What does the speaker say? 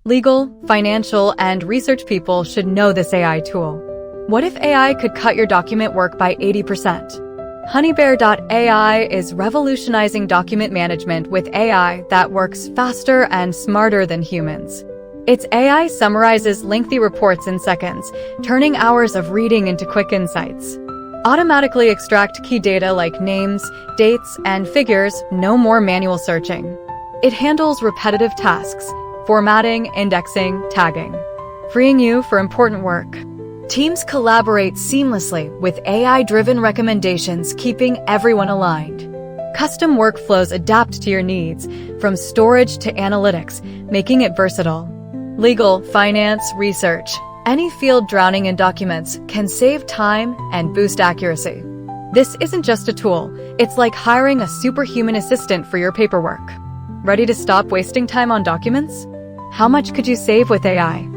Legal, financial, and research people should know this AI tool. What if AI could cut your document work by 80%? Honeybear AI is revolutionizing document management with AI that works faster and smarter than humans. Its AI summarizes lengthy reports in seconds, turning hours of reading into quick insights. Automatically extract key data like names, dates, and figures, no more manual searching. It handles repetitive tasks, formatting, indexing, tagging, freeing you for important work. Teams collaborate seamlessly with AI-driven recommendations, keeping everyone aligned. Custom workflows adapt to your needs, from storage to analytics, making it versatile. Legal, finance, research, any field drowning in documents can save time and boost accuracy. This isn't just a tool, it's like hiring a superhuman assistant for your paperwork. Ready to stop wasting time on documents? How much could you save with AI?